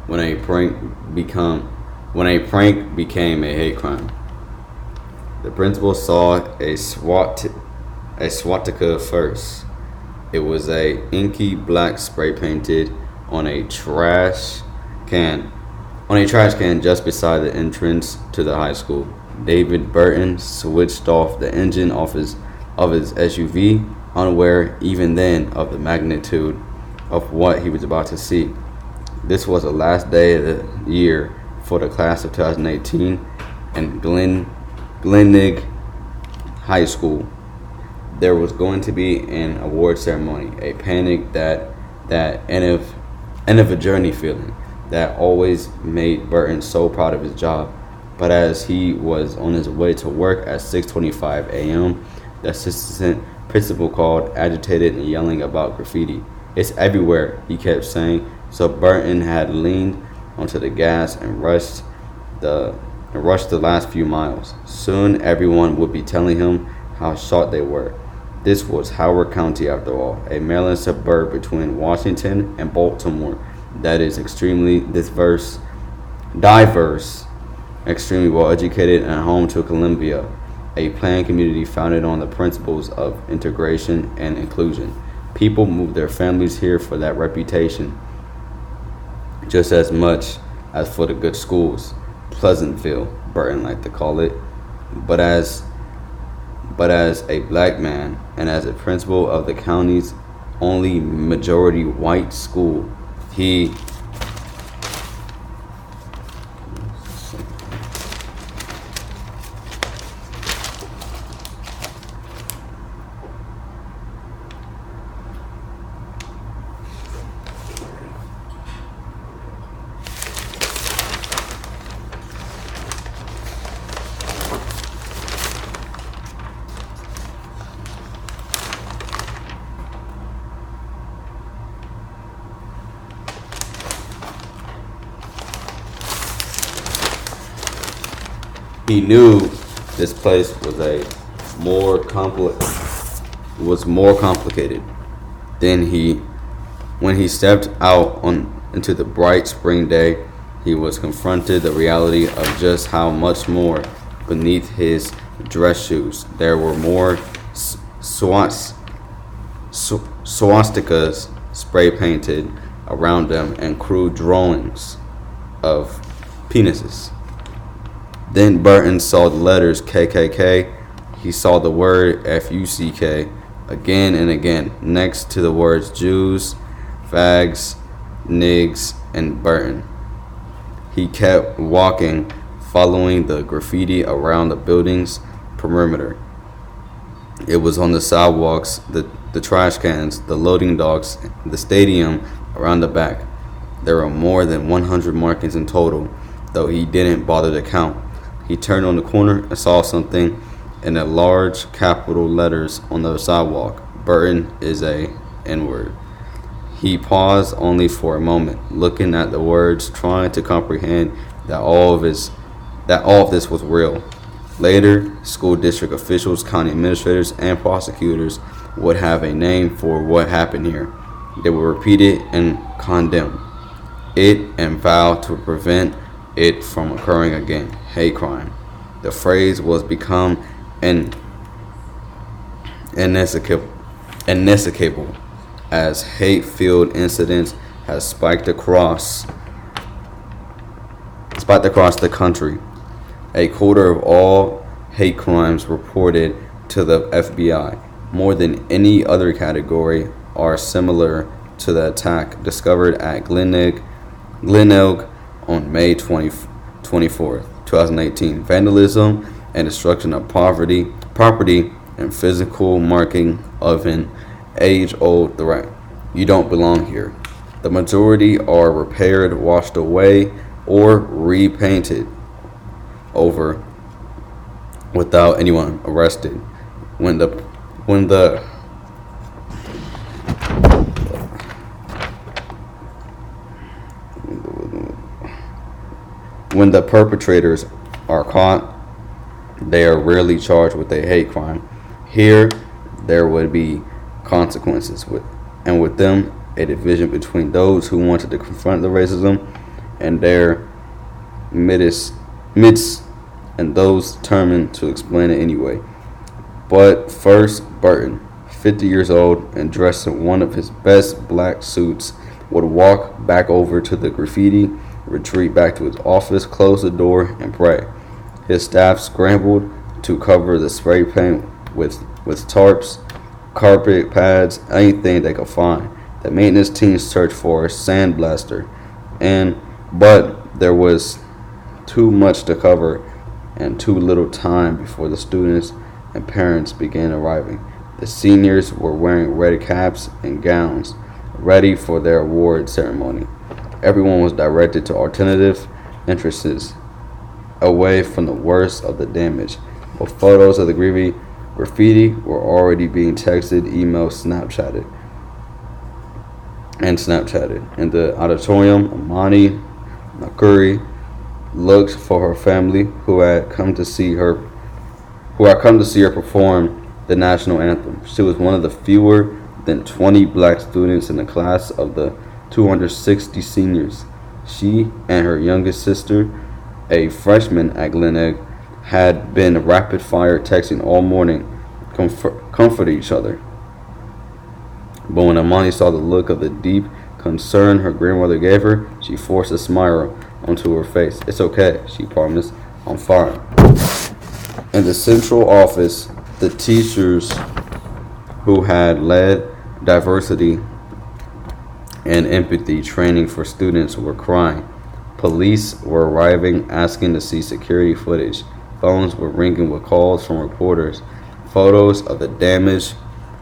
when a prank become when a prank became a hate crime. The principal saw a swastika first. It was a inky black spray painted on a trash can just beside the entrance to the high school. David Burton switched off the engine of his SUV, unaware even then of the magnitude of what he was about to see. This was the last day of the year for the class of 2018 and Glennig High School. There was going to be an award ceremony, a panic that end of a journey feeling that always made Burton so proud of his job. But as he was on his way to work at 6:25 a.m., the assistant principal called, agitated and yelling about graffiti. "It's everywhere," he kept saying. So Burton had leaned onto the gas and rushed the last few miles. Soon everyone would be telling him how shocked they were. This was Howard County, after all, a Maryland suburb between Washington and Baltimore that is extremely diverse, extremely well educated, and home to Columbia, a planned community founded on the principles of integration and inclusion. People moved their families here for that reputation, just as much as for the good schools. Pleasantville, Burton liked to call it. But as a black man and as a principal of the county's only majority white school, he he knew this place was more complicated. Then when he stepped out into the bright spring day, he was confronted the reality of just how much more beneath his dress shoes. There were more swastikas spray painted around them and crude drawings of penises. Then Burton saw the letters KKK. He saw the word FUCK again and again next to the words Jews, fags, nigs, and Burton. He kept walking, following the graffiti around the building's perimeter. It was on the sidewalks, the trash cans, the loading docks, the stadium around the back. There were more than 100 markings in total, though he didn't bother to count. He turned on the corner and saw something in the large capital letters on the sidewalk. Burton is a N-word. He paused only for a moment, looking at the words, trying to comprehend that all of this was real. Later, school district officials, county administrators, and prosecutors would have a name for what happened here. They would repeat it and condemn it and vow to prevent it from occurring again. Hate crime. The phrase was become inescapable as hate-filled incidents has spiked across the country. A quarter of all hate crimes reported to the FBI, more than any other category, are similar to the attack discovered at Glenelg on May 24th, 2018. Vandalism and destruction of property and physical marking of an age-old threat. You don't belong here. The majority are repaired, washed away, or repainted over without anyone arrested. When the perpetrators are caught, they are rarely charged with a hate crime. Here, there would be consequences with them a division between those who wanted to confront the racism and their midst and those determined to explain it anyway. But first, Burton, 50 years old and dressed in one of his best black suits, would walk back over to the graffiti, retreat back to his office, close the door, and pray. His staff scrambled to cover the spray paint with tarps, carpet pads, anything they could find. The maintenance team searched for a sandblaster, but there was too much to cover and too little time before the students and parents began arriving. The seniors were wearing red caps and gowns, ready for their award ceremony. Everyone was directed to alternative entrances, away from the worst of the damage. But photos of the graffiti were already being texted, emailed, Snapchatted. In the auditorium, Amani Nakuri looked for her family, who had come to see her perform the national anthem. She was one of the fewer than 20 black students in the class of the 260 seniors. She and her youngest sister, a freshman at Glenegg, had been rapid-fire texting all morning, comforting each other. But when Amani saw the look of the deep concern her grandmother gave her, she forced a smile onto her face. "It's okay," she promised. "I'm fine." In the central office, the teachers who had led diversity and empathy training for students were crying. Police were arriving, asking to see security footage. Phones were ringing with calls from reporters. Photos of the damage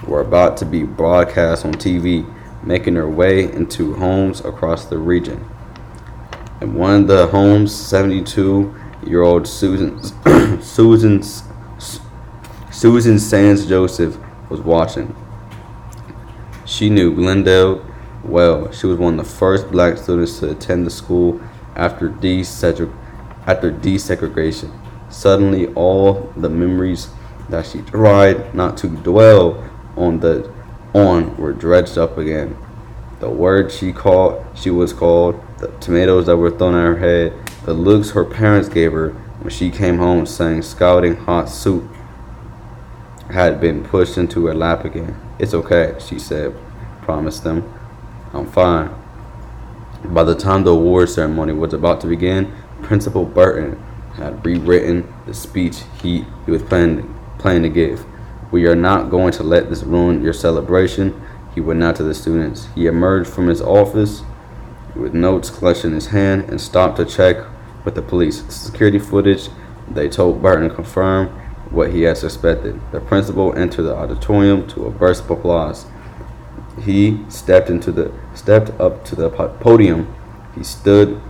were about to be broadcast on TV, making their way into homes across the region. In one of the homes, 72-year-old Susan Sands Joseph was watching. She knew Glendale well. She was one of the first black students to attend the school after desegregation. Suddenly, all the memories that she tried not to dwell on were dredged up again. The words she was called, the tomatoes that were thrown at her head, the looks her parents gave her when she came home saying scalding hot soup had been pushed into her lap again. "It's okay," she said, promised them. "I'm fine." By the time the award ceremony was about to begin, Principal Burton had rewritten the speech he was planning to give. "We are not going to let this ruin your celebration," he went out to the students. He emerged from his office with notes clutched in his hand and stopped to check with the police. The security footage they told Burton confirmed what he had suspected. The principal entered the auditorium to a burst of applause. He stepped up to the podium. He stood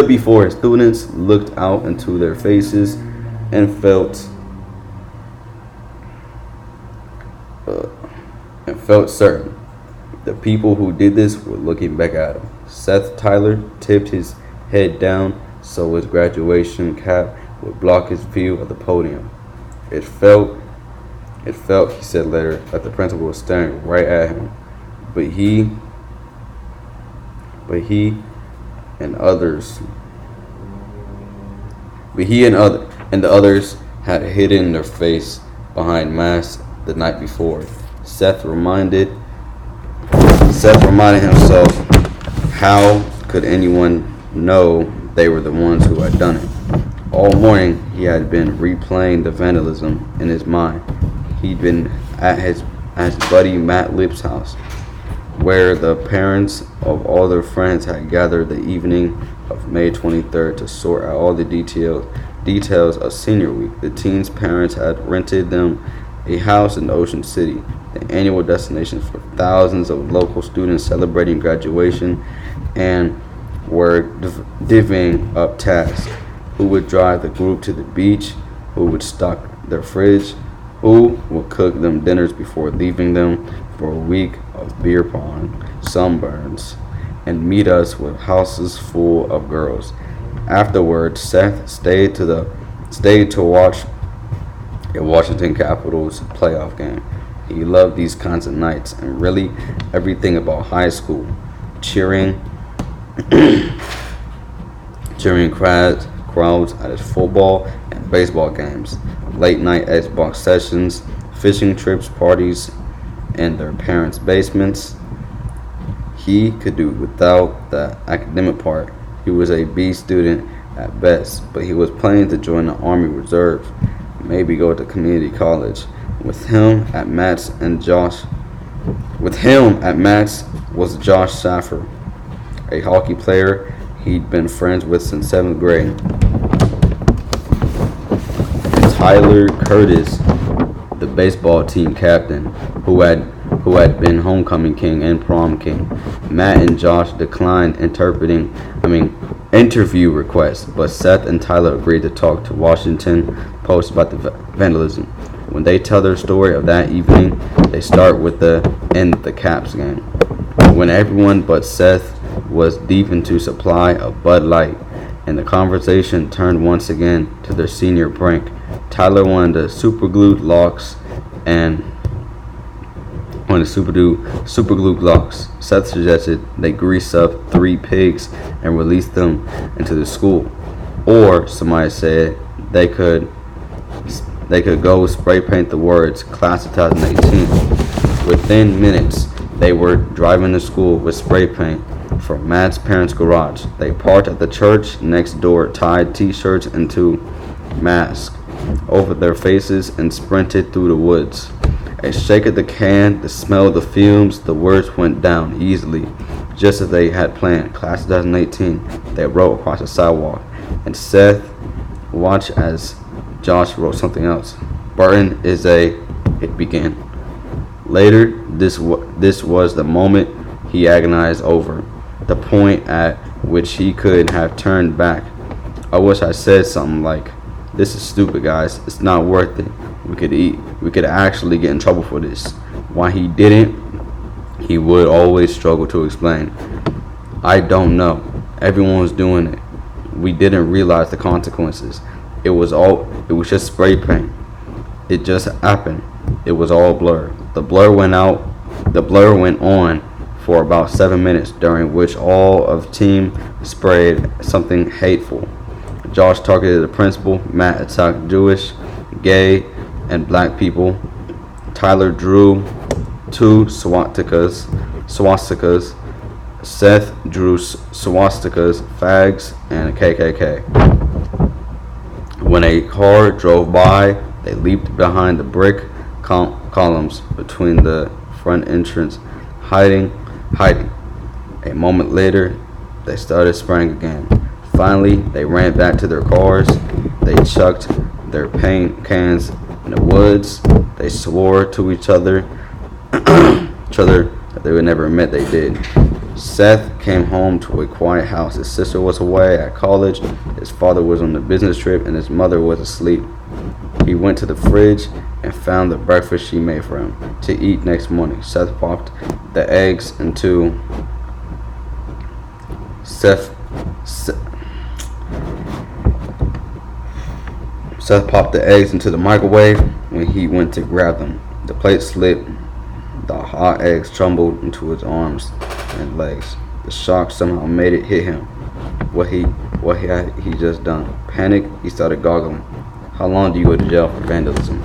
before his students, looked out into their faces, and felt certain the people who did this were looking back at him. Seth Tyler tipped his head down so his graduation cap would block his view of the podium. It felt, he said later, that the principal was staring right at him. But he and the others had hidden their face behind masks the night before. Seth reminded himself, how could anyone know they were the ones who had done it? All morning he had been replaying the vandalism in his mind. He'd been at his buddy Matt Lip's house, where the parents of all their friends had gathered the evening of May 23rd to sort out all the details of senior week. The teens' parents had rented them a house in Ocean City, the annual destination for thousands of local students celebrating graduation, and were divvying up tasks. Who would drive the group to the beach? Who would stock their fridge? Who would cook them dinners before leaving them for a week of beer pong, sunburns, and meet us with houses full of girls? Afterwards, Seth stayed to watch a Washington Capitals playoff game. He loved these kinds of nights and really everything about high school. Cheering cheering crowds at his football and baseball games, late night Xbox sessions, fishing trips, parties in their parents' basements. He could do without the academic part. He was a B student at best, but he was planning to join the Army Reserve, maybe go to community college. With him at Matt's was Josh Saffer, a hockey player he'd been friends with since 7th grade. And Tyler Curtis, the baseball team captain, who had been homecoming king and prom king. Matt and Josh declined interview requests, but Seth and Tyler agreed to talk to Washington Post about the vandalism. When they tell their story of that evening, they start with the end of the Caps game, when everyone but Seth was deep into supply of Bud Light, and the conversation turned once again to their senior prank. Tyler wanted the superglued locks and superglued locks. Seth suggested they grease up 3 pigs and release them into the school. Or, somebody said, they could go spray paint the words Class of 2018. Within minutes, they were driving to school with spray paint from Matt's parents' garage. They parked at the church next door, tied t-shirts into masks over their faces, and sprinted through the woods. A shake of the can, the smell of the fumes, the words went down easily, just as they had planned. Class of 2018, they wrote across the sidewalk, and Seth watched as Josh wrote something else. Burton is it began. Later, this was the moment he agonized over, the point at which he could have turned back. I wish I said something like, "This is stupid, guys. It's not worth it. We could actually get in trouble for this." Why he didn't, he would always struggle to explain. "I don't know. Everyone was doing it. We didn't realize the consequences. It was just spray paint. It just happened. It was all blur." The blur went on for about 7 minutes, during which all of the team sprayed something hateful. Josh targeted the principal. Matt attacked Jewish, gay, and black people. Tyler drew 2 swastikas. Seth drew swastikas, fags, and a KKK. When a car drove by, they leaped behind the brick columns between the front entrance, hiding. A moment later, they started spraying again. Finally, they ran back to their cars. They chucked their paint cans in the woods. They swore to each other that they would never admit they did. Seth came home to a quiet house. His sister was away at college, his father was on a business trip, and his mother was asleep. He went to the fridge and found the breakfast she made for him to eat next morning. Seth popped the eggs into the microwave when he went to grab them. The plate slipped. The hot eggs tumbled into his arms and legs. The shock somehow made it hit him. What had he just done? Panic, he started goggling. "How long do you go to jail for vandalism?"